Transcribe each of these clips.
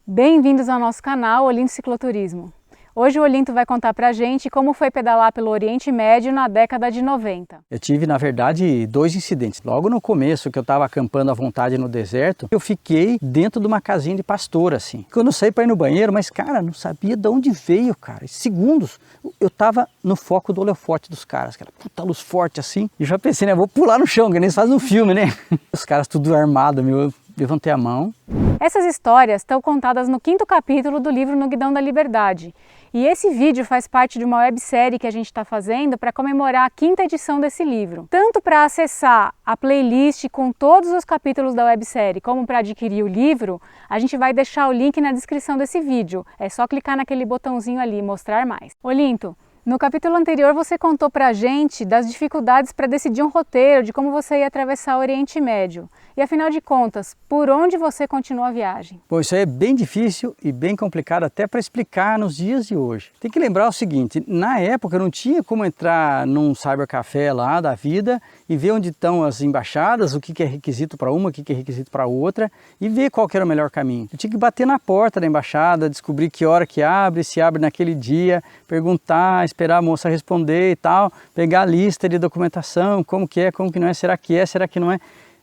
Bem-vindos ao nosso canal Olinto Cicloturismo. Hoje o Olinto vai contar pra gente como foi pedalar pelo Oriente Médio na década de 90. Eu tive, na verdade, dois incidentes. Logo no começo, que eu estava acampando à vontade no deserto, eu fiquei dentro de uma casinha de pastor, assim. Quando eu saí para ir no banheiro, mas, cara, não sabia de onde veio, cara. Em segundos, eu tava no foco do holofote dos caras, aquela puta luz forte, assim. E já pensei, né, vou pular no chão, que nem se faz no filme, né? Os caras tudo armado, meu. Eu levantei a mão. Essas histórias estão contadas no 5º capítulo do livro No Guidão da Liberdade. E esse vídeo faz parte de uma websérie que a gente está fazendo para comemorar a 5ª edição desse livro. Tanto para acessar a playlist com todos os capítulos da websérie, como para adquirir o livro, a gente vai deixar o link na descrição desse vídeo. É só clicar naquele botãozinho ali, mostrar mais. Olinto, no capítulo anterior você contou pra gente das dificuldades para decidir um roteiro, de como você ia atravessar o Oriente Médio. E afinal de contas, por onde você continuou a viagem? Bom, isso aí é bem difícil e bem complicado até para explicar nos dias de hoje. Tem que lembrar o seguinte, na época não tinha como entrar num cybercafé lá da vida e ver onde estão as embaixadas, o que é requisito para uma, o que é requisito para outra e ver qual que era o melhor caminho. Eu tinha que bater na porta da embaixada, descobrir que hora que abre, se abre naquele dia, perguntar, esperar a moça responder e tal, pegar a lista de documentação, como que não é, será que não é?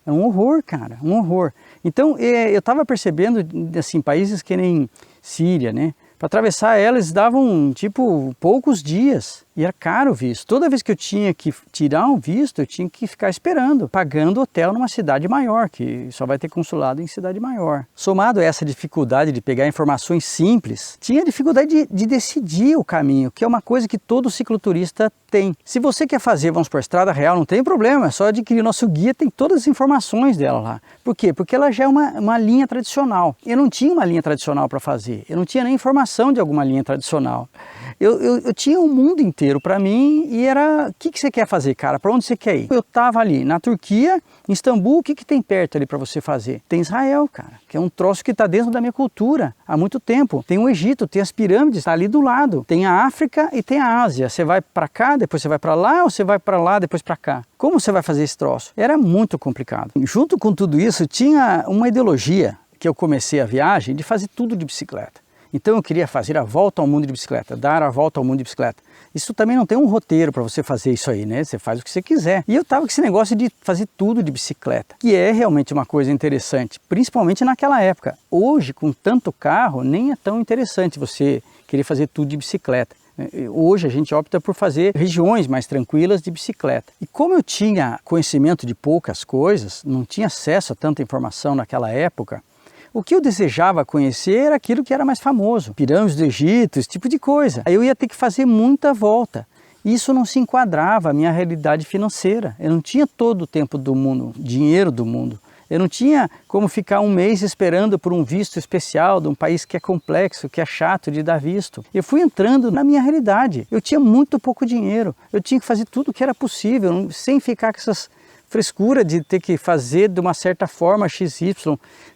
É um horror, cara, um horror. Então, eu estava percebendo, assim, países que nem Síria, né? Para atravessar eles davam, tipo, poucos dias. E era caro o visto. Toda vez que eu tinha que tirar um visto, eu tinha que ficar esperando, pagando hotel numa cidade maior, que só vai ter consulado em cidade maior. Somado a essa dificuldade de pegar informações simples, tinha dificuldade de decidir o caminho, que é uma coisa que todo cicloturista tem. Se você quer fazer, vamos por estrada real, não tem problema, é só adquirir o nosso guia, tem todas as informações dela lá. Por quê? Porque ela já é uma linha tradicional. Eu não tinha uma linha tradicional para fazer, eu não tinha nem informação de alguma linha tradicional. Eu tinha o mundo inteiro para mim e era, o que você quer fazer, cara? Para onde você quer ir? Eu estava ali na Turquia, em Istambul, o que tem perto ali para você fazer? Tem Israel, cara, que é um troço que está dentro da minha cultura há muito tempo. Tem o Egito, tem as pirâmides, está ali do lado. Tem a África e tem a Ásia. Você vai para cá, depois você vai para lá, ou você vai para lá, depois para cá? Como você vai fazer esse troço? Era muito complicado. E junto com tudo isso, tinha uma ideologia que eu comecei a viagem de fazer tudo de bicicleta. Então eu queria fazer a volta ao mundo de bicicleta, dar a volta ao mundo de bicicleta. Isso também não tem um roteiro para você fazer isso aí, né? Você faz o que você quiser. E eu estava com esse negócio de fazer tudo de bicicleta, que é realmente uma coisa interessante, principalmente naquela época. Hoje, com tanto carro, nem é tão interessante você querer fazer tudo de bicicleta. Hoje a gente opta por fazer regiões mais tranquilas de bicicleta. E como eu tinha conhecimento de poucas coisas, não tinha acesso a tanta informação naquela época, o que eu desejava conhecer era aquilo que era mais famoso, pirâmides do Egito, esse tipo de coisa. Aí eu ia ter que fazer muita volta. Isso não se enquadrava à minha realidade financeira. Eu não tinha todo o tempo do mundo, dinheiro do mundo. Eu não tinha como ficar um mês esperando por um visto especial de um país que é complexo, que é chato de dar visto. Eu fui entrando na minha realidade. Eu tinha muito pouco dinheiro. Eu tinha que fazer tudo o que era possível, sem ficar com essas frescura de ter que fazer de uma certa forma XY,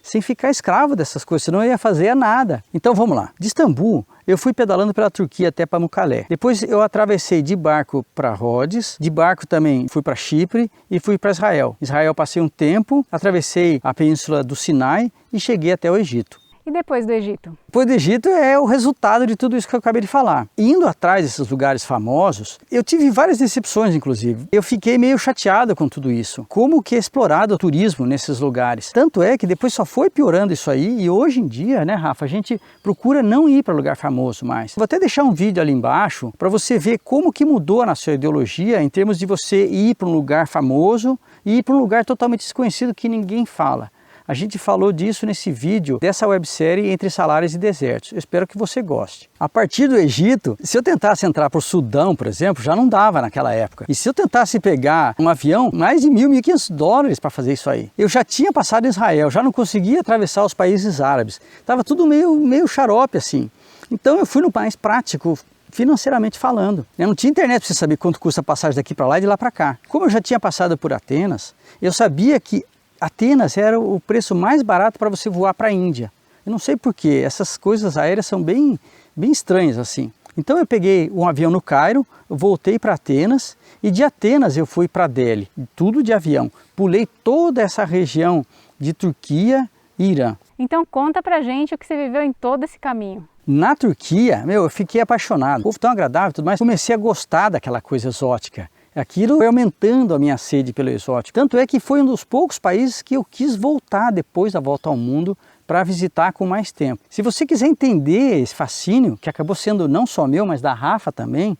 sem ficar escravo dessas coisas, senão eu ia fazer nada. Então vamos lá, de Istambul eu fui pedalando pela Turquia até Pamukkale. Depois eu atravessei de barco para Rhodes, de barco também fui para Chipre e fui para Israel. Israel passei um tempo, atravessei a península do Sinai e cheguei até o Egito. E depois do Egito? Depois do Egito é o resultado de tudo isso que eu acabei de falar. Indo atrás desses lugares famosos, eu tive várias decepções, inclusive. Eu fiquei meio chateado com tudo isso. Como que é explorado o turismo nesses lugares. Tanto é que depois só foi piorando isso aí e hoje em dia, né, Rafa, a gente procura não ir para lugar famoso mais. Vou até deixar um vídeo ali embaixo para você ver como que mudou na sua ideologia em termos de você ir para um lugar famoso e ir para um lugar totalmente desconhecido que ninguém fala. A gente falou disso nesse vídeo dessa websérie Entre Salários e Desertos. Eu espero que você goste. A partir do Egito, se eu tentasse entrar para o Sudão, por exemplo, já não dava naquela época. E se eu tentasse pegar um avião, mais de $1.000, $1.500 para fazer isso aí. Eu já tinha passado Israel, já não conseguia atravessar os países árabes. Estava tudo meio xarope assim. Então eu fui no mais prático, financeiramente falando. Eu não tinha internet para você saber quanto custa a passagem daqui para lá e de lá para cá. Como eu já tinha passado por Atenas, eu sabia que Atenas era o preço mais barato para você voar para a Índia. Eu não sei porquê, essas coisas aéreas são bem estranhas assim. Então eu peguei um avião no Cairo, voltei para Atenas e de Atenas eu fui para Delhi, tudo de avião. Pulei toda essa região de Turquia e Irã. Então conta pra gente o que você viveu em todo esse caminho. Na Turquia, eu fiquei apaixonado. O povo tão agradável e tudo mais. Comecei a gostar daquela coisa exótica. Aquilo foi aumentando a minha sede pelo exótico. Tanto é que foi um dos poucos países que eu quis voltar depois da volta ao mundo para visitar com mais tempo. Se você quiser entender esse fascínio, que acabou sendo não só meu, mas da Rafa também,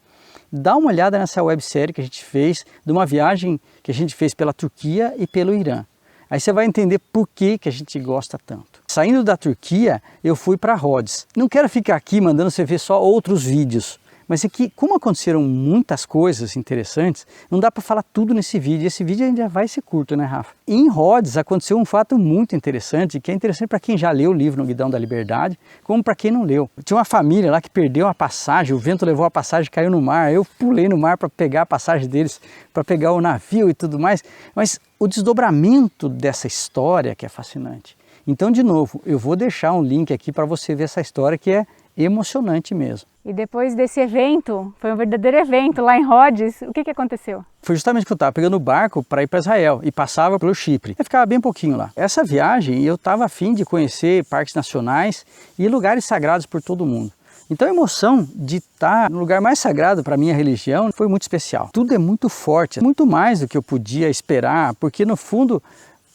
dá uma olhada nessa websérie que a gente fez, de uma viagem que a gente fez pela Turquia e pelo Irã. Aí você vai entender por que a gente gosta tanto. Saindo da Turquia, eu fui para Rhodes. Não quero ficar aqui mandando você ver só outros vídeos, mas é que, como aconteceram muitas coisas interessantes, não dá para falar tudo nesse vídeo. Esse vídeo ainda vai ser curto, né, Rafa? Em Rhodes aconteceu um fato muito interessante, que é interessante para quem já leu o livro No Guidão da Liberdade, como para quem não leu. Tinha uma família lá que perdeu a passagem, o vento levou a passagem e caiu no mar. Eu pulei no mar para pegar a passagem deles, para pegar o navio e tudo mais. Mas o desdobramento dessa história que é fascinante. Então, de novo, eu vou deixar um link aqui para você ver essa história que é emocionante mesmo. E depois desse evento, foi um verdadeiro evento lá em Rhodes, o que aconteceu? Foi justamente que eu estava pegando o barco para ir para Israel e passava pelo Chipre. Eu ficava bem pouquinho lá. Essa viagem eu estava a fim de conhecer parques nacionais e lugares sagrados por todo o mundo. Então a emoção de estar no lugar mais sagrado para a minha religião foi muito especial. Tudo é muito forte, muito mais do que eu podia esperar, porque no fundo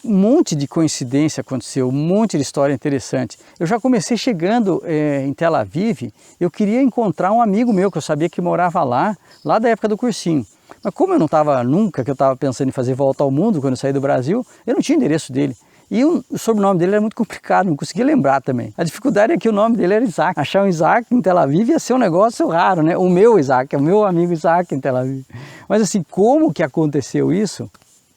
um monte de coincidência aconteceu, um monte de história interessante. Eu já comecei chegando em Tel Aviv, eu queria encontrar um amigo meu que eu sabia que morava lá da época do cursinho. Mas como eu não estava nunca, que eu estava pensando em fazer volta ao mundo quando eu saí do Brasil, eu não tinha endereço dele. E o sobrenome dele era muito complicado, não conseguia lembrar também. A dificuldade é que o nome dele era Isaac. Achar um Isaac em Tel Aviv ia ser um negócio raro, né? O meu Isaac, o meu amigo Isaac em Tel Aviv. Mas assim, como que aconteceu isso?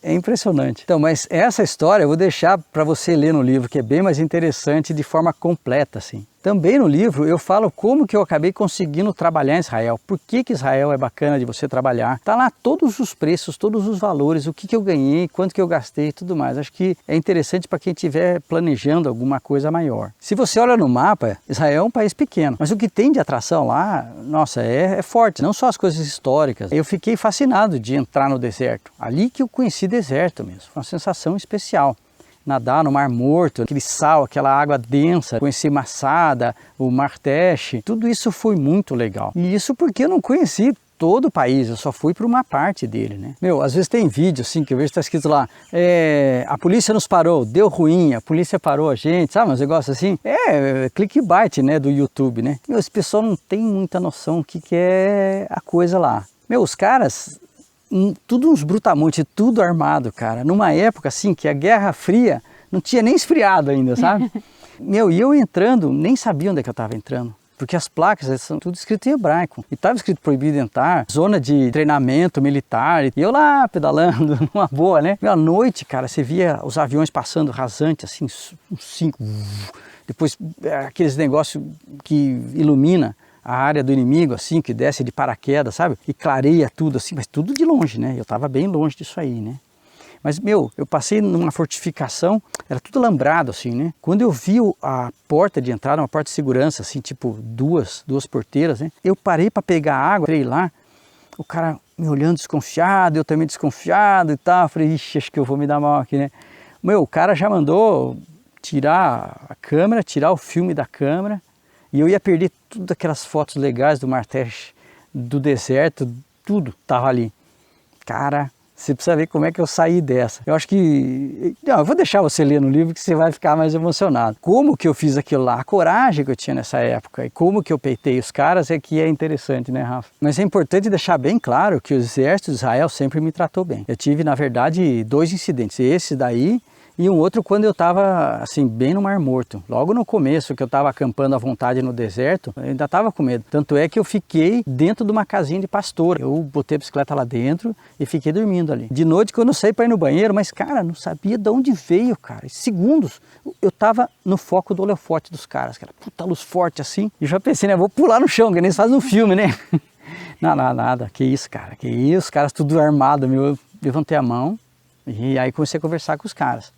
É impressionante. Então, mas essa história eu vou deixar para você ler no livro, que é bem mais interessante de forma completa, assim. Também no livro eu falo como que eu acabei conseguindo trabalhar em Israel, por que Israel é bacana de você trabalhar. Tá lá todos os preços, todos os valores, o que eu ganhei, quanto que eu gastei e tudo mais. Acho que é interessante para quem estiver planejando alguma coisa maior. Se você olha no mapa, Israel é um país pequeno, mas o que tem de atração lá, nossa, é forte. Não só as coisas históricas. Eu fiquei fascinado de entrar no deserto. Ali que eu conheci deserto mesmo, foi uma sensação especial. Nadar no Mar Morto, aquele sal, aquela água densa, conhecer Massada, o Mar Teche, tudo isso foi muito legal. E isso porque eu não conheci todo o país, eu só fui para uma parte dele, né? Às vezes tem vídeo assim, que eu vejo que está escrito lá, a polícia nos parou, deu ruim, a polícia parou a gente, sabe, uns negócios assim? Clickbait, né, do YouTube, né? Esse pessoal não tem muita noção do que é a coisa lá. Os caras... tudo uns brutamontes, tudo armado, cara. Numa época assim que a Guerra Fria não tinha nem esfriado ainda, sabe? E eu entrando, nem sabia onde é que eu estava entrando. Porque as placas são tudo escrito em hebraico. E estava escrito proibido entrar, zona de treinamento militar. E eu lá pedalando, numa boa, né? À noite, cara, você via os aviões passando rasante, assim, uns 5. Depois aqueles negócios que ilumina a área do inimigo, assim, que desce de paraquedas, sabe? E clareia tudo, assim, mas tudo de longe, né? Eu estava bem longe disso aí, né? Mas, eu passei numa fortificação, era tudo alambrado, assim, né? Quando eu vi a porta de entrada, uma porta de segurança, assim, tipo duas porteiras, né? Eu parei para pegar água, entrei lá, o cara me olhando desconfiado, eu também desconfiado e tal. Eu falei, ixi, acho que eu vou me dar mal aqui, né? O cara já mandou tirar a câmera, tirar o filme da câmera, e eu ia perder tudo aquelas fotos legais do Mar Teche, do deserto, tudo estava ali. Cara, você precisa ver como é que eu saí dessa. Eu acho que... Não, eu vou deixar você ler no livro que você vai ficar mais emocionado. Como que eu fiz aquilo lá, a coragem que eu tinha nessa época e como que eu peitei os caras é que é interessante, né, Rafa? Mas é importante deixar bem claro que o exército de Israel sempre me tratou bem. Eu tive, na verdade, 2 incidentes. Esse daí... E um outro quando eu estava, assim, bem no Mar Morto. Logo no começo, que eu estava acampando à vontade no deserto, eu ainda estava com medo. Tanto é que eu fiquei dentro de uma casinha de pastor. Eu botei a bicicleta lá dentro e fiquei dormindo ali. De noite, quando eu saí para ir no banheiro, mas, cara, não sabia de onde veio, cara. Em segundos, eu estava no foco do holofote dos caras, cara. Puta luz forte assim. E já pensei, né, vou pular no chão, que nem eles fazem no filme, né? Não, nada. Que isso, cara. Que isso, os caras tudo armado, meu. Eu levantei a mão e aí comecei a conversar com os caras.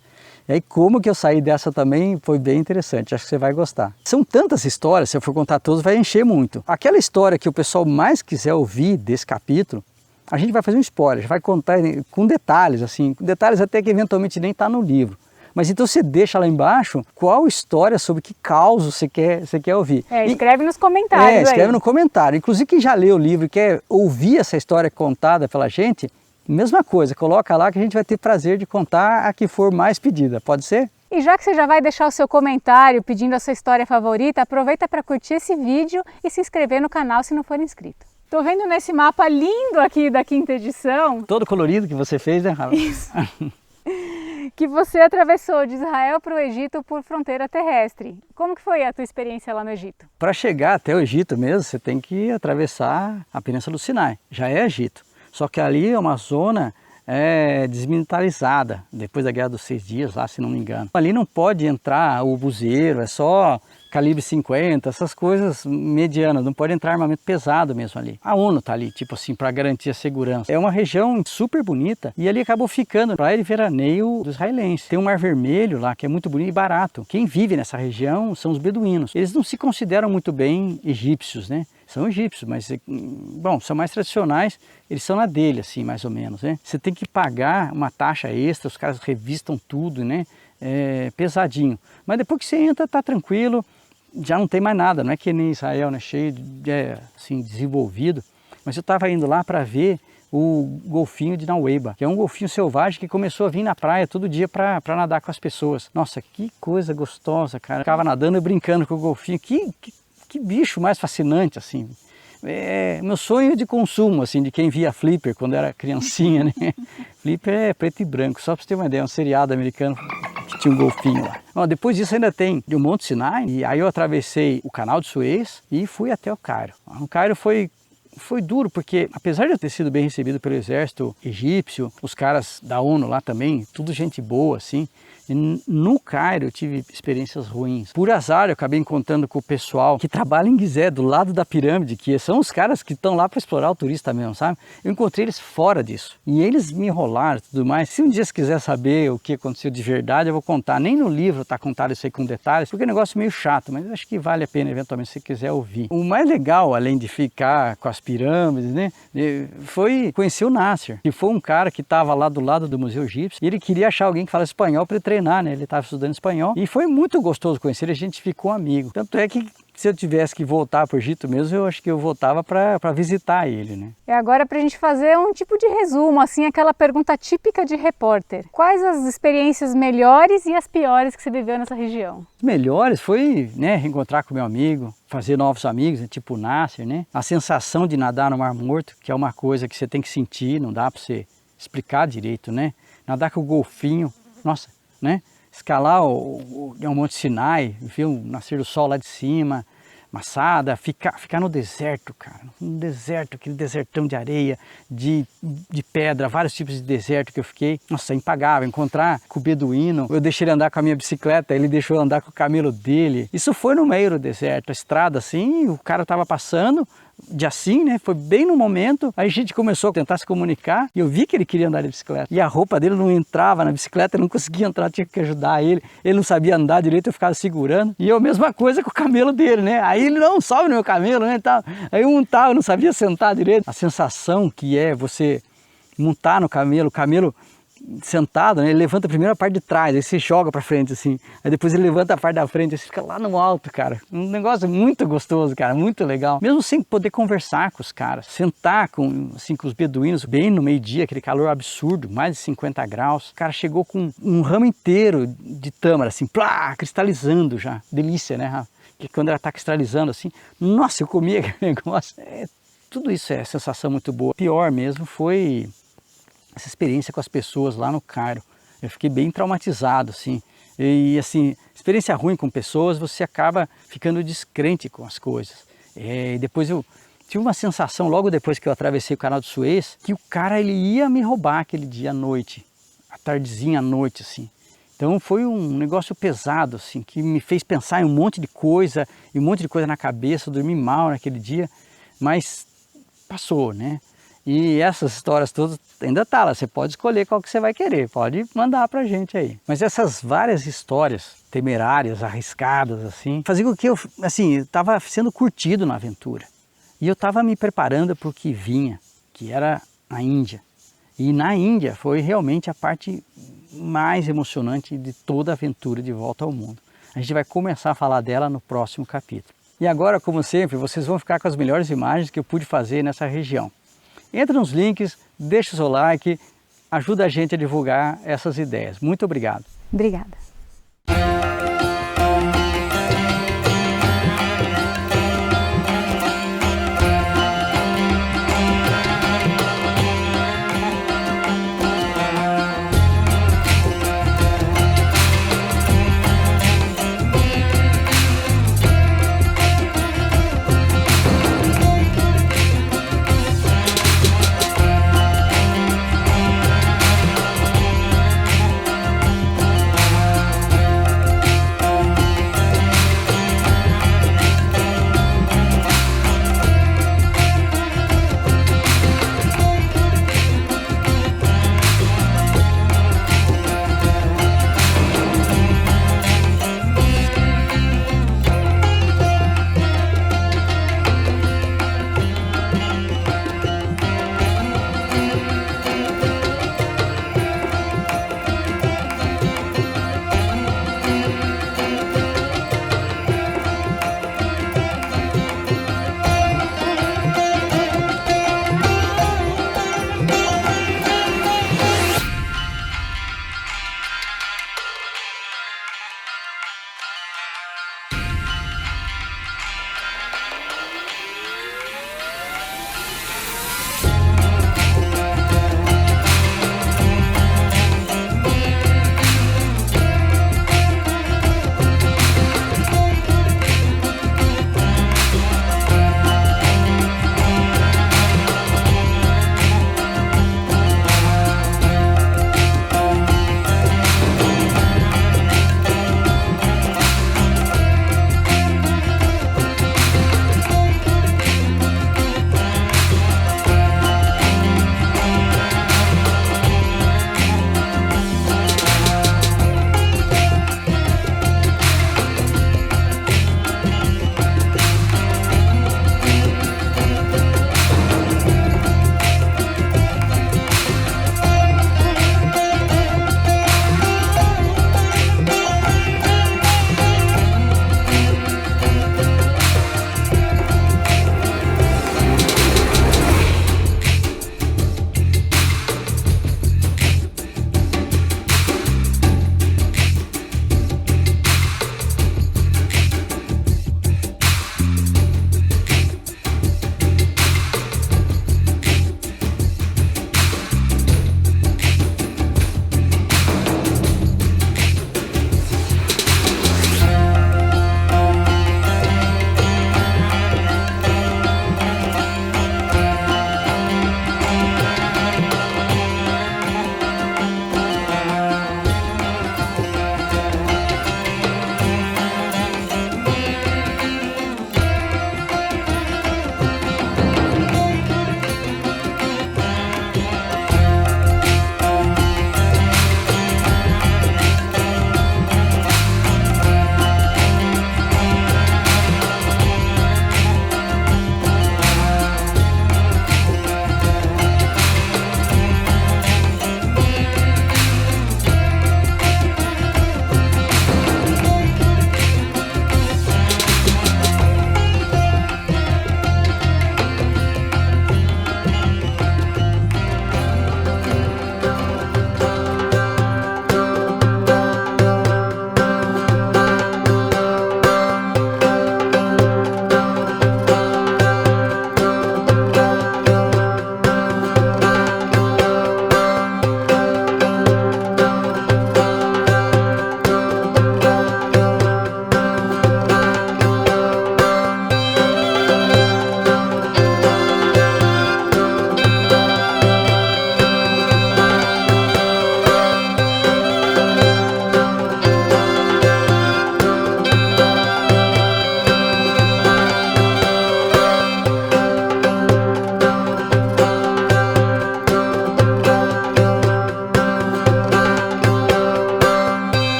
E aí como que eu saí dessa também foi bem interessante, acho que você vai gostar. São tantas histórias, se eu for contar todas vai encher muito. Aquela história que o pessoal mais quiser ouvir desse capítulo, a gente vai fazer um spoiler, vai contar com detalhes, assim, com detalhes até que eventualmente nem está no livro. Mas então você deixa lá embaixo qual história sobre que causa você quer ouvir. Escreve nos comentários. Escreve no comentário. Inclusive quem já leu o livro e quer ouvir essa história contada pela gente, mesma coisa, coloca lá que a gente vai ter prazer de contar a que for mais pedida. Pode ser? E já que você já vai deixar o seu comentário pedindo a sua história favorita, aproveita para curtir esse vídeo e se inscrever no canal se não for inscrito. Tô vendo nesse mapa lindo aqui da 5ª edição. Todo colorido que você fez, né, Rafa? Isso. Que você atravessou de Israel para o Egito por fronteira terrestre. Como que foi a tua experiência lá no Egito? Para chegar até o Egito mesmo, você tem que atravessar a Península do Sinai. Já é Egito. Só que ali é uma zona desmilitarizada, depois da Guerra dos 6 Dias, lá se não me engano. Ali não pode entrar o buzeiro, é só calibre 50, essas coisas medianas, não pode entrar armamento pesado mesmo ali. A ONU tá ali, tipo assim, para garantir a segurança. É uma região super bonita e ali acabou ficando praia de veraneio dos israelenses. Tem um Mar Vermelho lá que é muito bonito e barato. Quem vive nessa região são os beduínos. Eles não se consideram muito bem egípcios, né? São egípcios, mas, bom, são mais tradicionais, eles são na dele, assim, mais ou menos, né? Você tem que pagar uma taxa extra, os caras revistam tudo, né? É pesadinho. Mas depois que você entra, tá tranquilo, já não tem mais nada, não é que nem Israel, né? Cheio de, assim, desenvolvido. Mas eu estava indo lá para ver o golfinho de Naueba, que é um golfinho selvagem que começou a vir na praia todo dia para nadar com as pessoas. Nossa, que coisa gostosa, cara. Eu ficava nadando e brincando com o golfinho, que bicho mais fascinante, assim. É meu sonho de consumo, assim, de quem via Flipper quando era criancinha, né? Flipper é preto e branco, só para você ter uma ideia, um seriado americano que tinha um golfinho lá. Bom, depois disso ainda tem o Monte Sinai, e aí eu atravessei o Canal de Suez e fui até o Cairo. O Cairo foi duro, porque apesar de eu ter sido bem recebido pelo exército egípcio, os caras da ONU lá também, tudo gente boa, assim, no Cairo eu tive experiências ruins. Por azar eu acabei encontrando com o pessoal que trabalha em Gizé, do lado da pirâmide, que são os caras que estão lá para explorar o turista mesmo, sabe? Eu encontrei eles fora disso. E eles me enrolaram e tudo mais. Se um dia você quiser saber o que aconteceu de verdade, eu vou contar. Nem no livro está contado isso aí com detalhes, porque é um negócio meio chato, mas acho que vale a pena eventualmente se você quiser ouvir. O mais legal, além de ficar com as pirâmides, né, foi conhecer o Nasser, que foi um cara que estava lá do lado do Museu Egípcio, e ele queria achar alguém que fala espanhol para ele treinar, né? Ele estava estudando espanhol, e foi muito gostoso conhecer ele, a gente ficou amigo. Tanto é que se eu tivesse que voltar para o Egito mesmo, eu acho que eu voltava para visitar ele, né? E agora para a gente fazer um tipo de resumo, assim, aquela pergunta típica de repórter. Quais as experiências melhores e as piores que você viveu nessa região? As melhores foi, né, reencontrar com meu amigo, fazer novos amigos, né, tipo o Nasser, né? A sensação de nadar no Mar Morto, que é uma coisa que você tem que sentir, não dá para você explicar direito, né? Nadar com o golfinho, nossa, né? Escalar o Monte Sinai, ver o nascer do sol lá de cima, Masada, ficar no deserto, cara, no deserto, aquele desertão de areia, de pedra, vários tipos de deserto que eu fiquei, nossa, impagável. Encontrar com o beduíno, eu deixei ele andar com a minha bicicleta, ele deixou eu andar com o camelo dele. Isso foi no meio do deserto, a estrada assim, o cara tava passando, de assim, né? Foi bem no momento, aí a gente começou a tentar se comunicar e eu vi que ele queria andar de bicicleta. E a roupa dele não entrava na bicicleta, eu não conseguia entrar, tinha que ajudar ele. Ele não sabia andar direito, eu ficava segurando. E eu, mesma coisa com o camelo dele, né? Aí ele, não, sobe no meu camelo, né? Aí eu montava, eu não sabia sentar direito. A sensação que é você montar no camelo, o camelo sentado, né? Ele levanta primeiro a parte de trás, aí você joga para frente assim, aí depois ele levanta a parte da frente, aí você fica lá no alto, cara. Um negócio muito gostoso, cara, muito legal. Mesmo sem poder conversar com os caras, sentar com os beduínos bem no meio-dia, aquele calor absurdo, mais de 50 graus. O cara chegou com um ramo inteiro de tâmara, assim, plá, cristalizando já. Delícia, né, Rafa? Que quando ela tá cristalizando assim, nossa, eu comia aquele negócio. Tudo isso é sensação muito boa. O pior mesmo foi essa experiência com as pessoas lá no Cairo. Eu fiquei bem traumatizado, assim. E assim, experiência ruim com pessoas, você acaba ficando descrente com as coisas. E depois eu tive uma sensação, logo depois que eu atravessei o Canal de Suez, que o cara ele ia me roubar aquele dia à noite, à tardezinha à noite, assim. Então foi um negócio pesado, assim, que me fez pensar em um monte de coisa, e um monte de coisa na cabeça, eu dormi mal naquele dia, mas passou, né? E essas histórias todas ainda tá lá, você pode escolher qual que você vai querer, pode mandar pra gente aí. Mas essas várias histórias temerárias, arriscadas, assim, faziam com que eu, assim, estava sendo curtido na aventura. E eu estava me preparando para o que vinha, que era a Índia. E na Índia foi realmente a parte mais emocionante de toda a aventura de volta ao mundo. A gente vai começar a falar dela no próximo capítulo. E agora, como sempre, vocês vão ficar com as melhores imagens que eu pude fazer nessa região. Entra nos links, deixa o seu like, ajuda a gente a divulgar essas ideias. Muito obrigado. Obrigada.